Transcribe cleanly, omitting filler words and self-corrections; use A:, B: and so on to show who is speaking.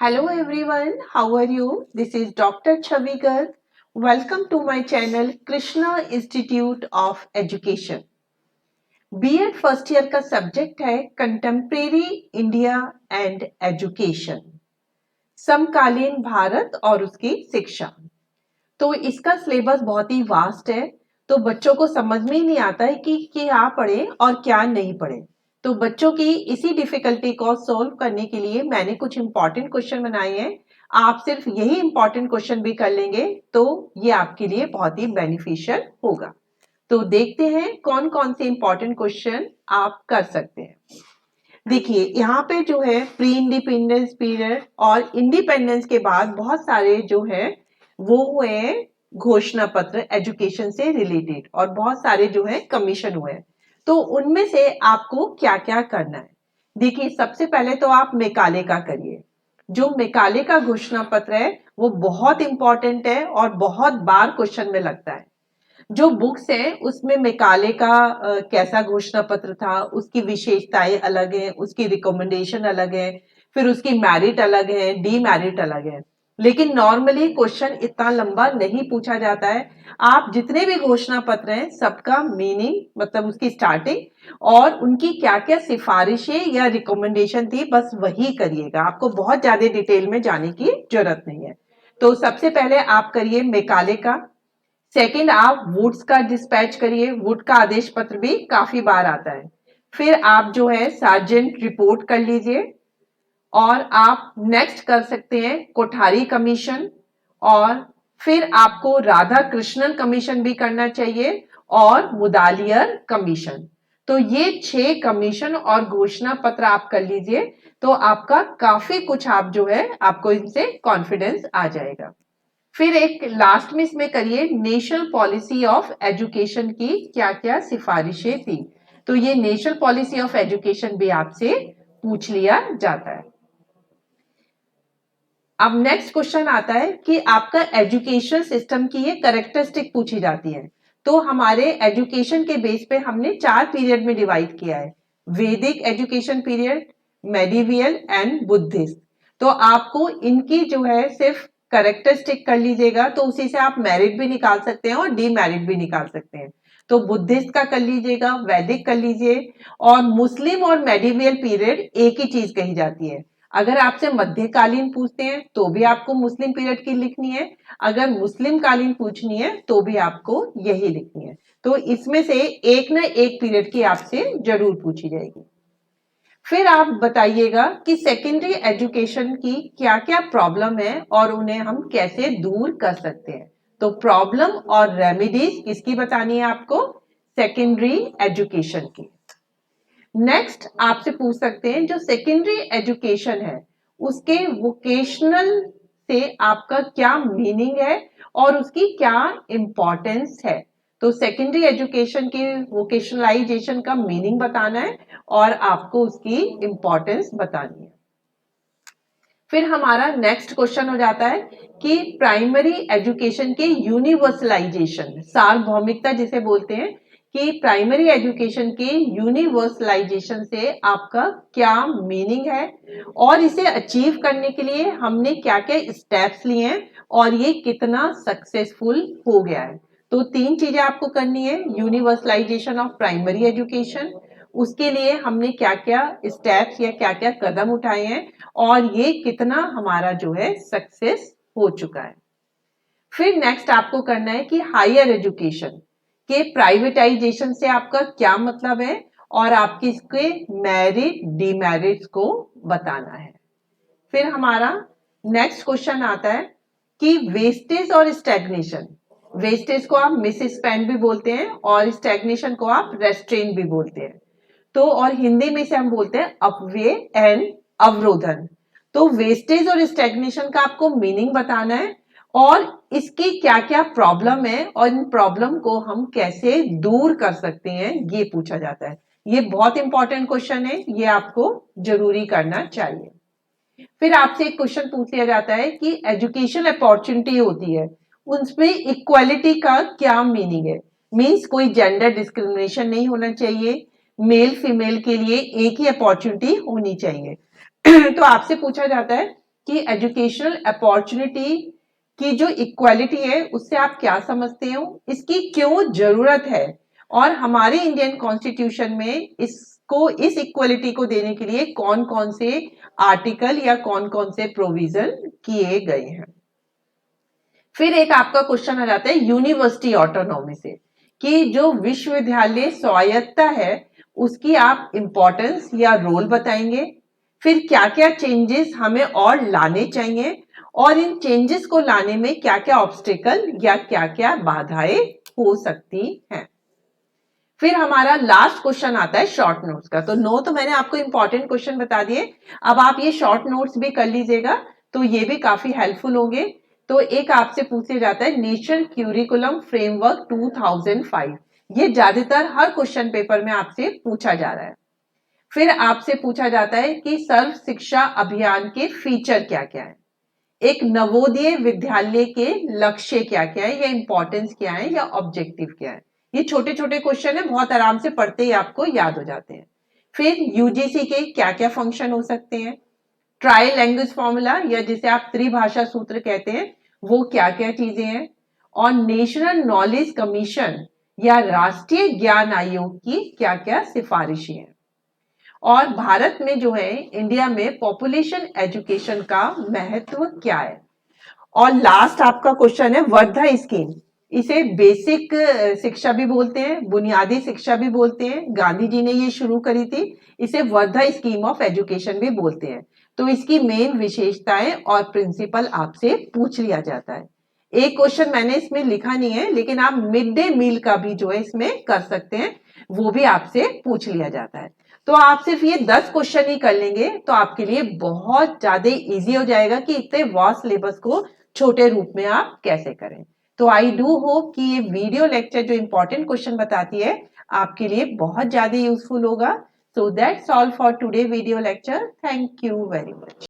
A: Hello everyone, how are you? This is Dr. Chavi Garg. Welcome to my channel Krishna Institute of Education. BEd first year का subject है contemporary India and education, समकालीन भारत और उसकी शिक्षा। तो इसका syllabus बहुत ही वास्ट है, तो बच्चों को समझ में ही नहीं आता है कि क्या पढ़े और क्या नहीं पढ़े। तो बच्चों की इसी डिफिकल्टी को सॉल्व करने के लिए मैंने कुछ इंपॉर्टेंट क्वेश्चन बनाए हैं। आप सिर्फ यही इंपॉर्टेंट क्वेश्चन भी कर लेंगे तो ये आपके लिए बहुत ही बेनिफिशियल होगा। तो देखते हैं कौन कौन से इंपॉर्टेंट क्वेश्चन आप कर सकते हैं। देखिए यहाँ पे जो है प्री इंडिपेंडेंस पीरियड और इंडिपेंडेंस के बाद बहुत सारे जो है वो हुए घोषणा पत्र एजुकेशन से रिलेटेड और बहुत सारे जो है कमीशन हुए। तो उनमें से आपको क्या क्या करना है। देखिए सबसे पहले तो आप मेकाले का करिए। जो मेकाले का घोषणा पत्र है वो बहुत इंपॉर्टेंट है और बहुत बार क्वेश्चन में लगता है। जो बुक्स है उसमें मेकाले का कैसा घोषणा पत्र था, उसकी विशेषताएं अलग है, उसकी रिकमेंडेशन अलग है, फिर उसकी मेरिट अलग है, डीमेरिट अलग है। लेकिन नॉर्मली क्वेश्चन इतना लंबा नहीं पूछा जाता है। आप जितने भी घोषणा पत्र हैं सबका मीनिंग मतलब उसकी स्टार्टिंग और उनकी क्या क्या सिफारिशें या रिकमेंडेशन थी बस वही करिएगा। आपको बहुत ज्यादा डिटेल में जाने की जरूरत नहीं है। तो सबसे पहले आप करिए मेकाले का। सेकंड आप वुड्स का डिस्पैच करिए, वुड का आदेश पत्र भी काफी बार आता है। फिर आप जो है सार्जेंट रिपोर्ट कर लीजिए और आप नेक्स्ट कर सकते हैं कोठारी कमीशन और फिर आपको राधा कृष्णन कमीशन भी करना चाहिए और मुदालियर कमीशन। तो ये 6 कमीशन और घोषणा पत्र आप कर लीजिए तो आपका काफी कुछ आप जो है आपको इनसे कॉन्फिडेंस आ जाएगा। फिर एक लास्ट में इसमें करिए नेशनल पॉलिसी ऑफ एजुकेशन की क्या क्या सिफारिशें थी। तो ये नेशनल पॉलिसी ऑफ एजुकेशन भी आपसे पूछ लिया जाता है। अब नेक्स्ट क्वेश्चन आता है कि आपका एजुकेशन सिस्टम की ये कैरेक्टरिस्टिक पूछी जाती है। तो हमारे एजुकेशन के बेस पे हमने 4 पीरियड में डिवाइड किया है, वैदिक education period, medieval and Buddhist. तो आपको इनकी जो है सिर्फ कैरेक्टरिस्टिक कर लीजिएगा तो उसी से आप मेरिट भी निकाल सकते हैं और डीमेरिट भी निकाल सकते हैं। तो बुद्धिस्ट का कर लीजिएगा, वैदिक कर लीजिए और मुस्लिम और मेडिवियल पीरियड एक ही चीज कही जाती है। अगर आपसे मध्यकालीन पूछते हैं तो भी आपको मुस्लिम पीरियड की लिखनी है, अगर मुस्लिम कालीन पूछनी है तो भी आपको यही लिखनी है। तो इसमें से एक ना एक पीरियड की आपसे जरूर पूछी जाएगी। फिर आप बताइएगा कि सेकेंडरी एजुकेशन की क्या क्या प्रॉब्लम है और उन्हें हम कैसे दूर कर सकते हैं। तो प्रॉब्लम और रेमेडीज किसकी बतानी है आपको, सेकेंडरी एजुकेशन की। नेक्स्ट आपसे पूछ सकते हैं जो सेकेंडरी एजुकेशन है उसके वोकेशनल से आपका क्या मीनिंग है और उसकी क्या इंपॉर्टेंस है। तो सेकेंडरी एजुकेशन के वोकेशनलाइजेशन का मीनिंग बताना है और आपको उसकी इंपॉर्टेंस बतानी है। फिर हमारा नेक्स्ट क्वेश्चन हो जाता है कि प्राइमरी एजुकेशन के यूनिवर्सलाइजेशन, सार्वभौमिकता जिसे बोलते हैं कि प्राइमरी एजुकेशन के यूनिवर्सलाइजेशन से आपका क्या मीनिंग है और इसे अचीव करने के लिए हमने क्या क्या स्टेप्स लिए हैं और ये कितना सक्सेसफुल हो गया है। तो 3 चीजें आपको करनी है, यूनिवर्सलाइजेशन ऑफ प्राइमरी एजुकेशन, उसके लिए हमने क्या क्या स्टेप्स या क्या क्या कदम उठाए हैं और ये कितना हमारा जो है सक्सेस हो चुका है। फिर नेक्स्ट आपको करना है कि हायर एजुकेशन के प्राइवेटाइजेशन से आपका क्या मतलब है और आपकी इसके मेरिट डीमेरिट्स को बताना है। फिर हमारा नेक्स्ट क्वेश्चन आता है कि वेस्टेज और स्टैग्नेशन, वेस्टेज को आप मिस स्पेंड भी बोलते हैं और स्टैग्नेशन को आप रेस्ट्रेन भी बोलते हैं। तो और हिंदी में से हम बोलते हैं अपव्यय एंड अवरोधन। तो वेस्टेज और स्टैग्नेशन का आपको मीनिंग बताना है और इसकी क्या क्या प्रॉब्लम है और इन प्रॉब्लम को हम कैसे दूर कर सकते हैं ये पूछा जाता है। ये बहुत इंपॉर्टेंट क्वेश्चन है, ये आपको जरूरी करना चाहिए। फिर आपसे एक क्वेश्चन पूछ लिया जाता है कि एजुकेशन अपॉर्चुनिटी होती है उसमें इक्वालिटी का क्या मीनिंग है। मीन्स कोई जेंडर डिस्क्रिमिनेशन नहीं होना चाहिए, मेल फीमेल के लिए एक ही अपॉर्चुनिटी होनी चाहिए। तो आपसे पूछा जाता है कि एजुकेशनल अपॉर्चुनिटी की जो इक्वालिटी है उससे आप क्या समझते हो, इसकी क्यों जरूरत है, और हमारे इंडियन कॉन्स्टिट्यूशन में इसको, इस इक्वालिटी को देने के लिए कौन कौन से आर्टिकल या कौन कौन से प्रोविजन किए गए हैं। फिर एक आपका क्वेश्चन आ जाता है यूनिवर्सिटी ऑटोनॉमी से, कि जो विश्वविद्यालय स्वायत्तता है उसकी आप इंपॉर्टेंस या रोल बताएंगे, फिर क्या क्या चेंजेस हमें और लाने चाहिए, और इन चेंजेस को लाने में क्या क्या ऑब्स्टिकल या क्या क्या बाधाएं हो सकती हैं। फिर हमारा लास्ट क्वेश्चन आता है शॉर्ट नोट्स का। तो मैंने आपको इंपॉर्टेंट क्वेश्चन बता दिए, अब आप ये शॉर्ट नोट्स भी कर लीजिएगा, तो ये भी काफी हेल्पफुल होंगे। तो एक आपसे पूछा जाता है नेशनल क्यूरिकुलम फ्रेमवर्क 2005, ये ज्यादातर हर क्वेश्चन पेपर में आपसे पूछा जा रहा है। फिर आपसे पूछा जाता है कि सर्व शिक्षा अभियान के फीचर क्या क्या है, एक नवोदय विद्यालय के लक्ष्य क्या क्या है या इंपॉर्टेंस क्या है या ऑब्जेक्टिव क्या है। ये छोटे छोटे क्वेश्चन है, बहुत आराम से पढ़ते ही आपको याद हो जाते हैं। फिर यूजीसी के क्या क्या फंक्शन हो सकते हैं, ट्राई लैंग्वेज फॉर्मूला या जिसे आप त्रिभाषा सूत्र कहते हैं वो क्या क्या चीजें हैं, और नेशनल नॉलेज कमीशन या राष्ट्रीय ज्ञान आयोग की क्या क्या सिफारिशें हैं, और भारत में जो है इंडिया में पॉपुलेशन एजुकेशन का महत्व क्या है। और लास्ट आपका क्वेश्चन है वर्धा स्कीम, इसे बेसिक शिक्षा भी बोलते हैं, बुनियादी शिक्षा भी बोलते हैं, गांधी जी ने ये शुरू करी थी, इसे वर्धा स्कीम ऑफ एजुकेशन भी बोलते हैं। तो इसकी मेन विशेषताएं और प्रिंसिपल आपसे पूछ लिया जाता है। एक क्वेश्चन मैंने इसमें लिखा नहीं है, लेकिन आप मिड डे मील का भी जो है इसमें कर सकते हैं, वो भी आपसे पूछ लिया जाता है। तो आप सिर्फ ये 10 क्वेश्चन ही कर लेंगे तो आपके लिए बहुत ज्यादा इजी हो जाएगा कि इतने वास्ट सिलेबस को छोटे रूप में आप कैसे करें। तो आई डू होप कि ये वीडियो लेक्चर जो इंपॉर्टेंट क्वेश्चन बताती है आपके लिए बहुत ज्यादा यूजफुल होगा। So that's all for today video lecture. Thank you very much.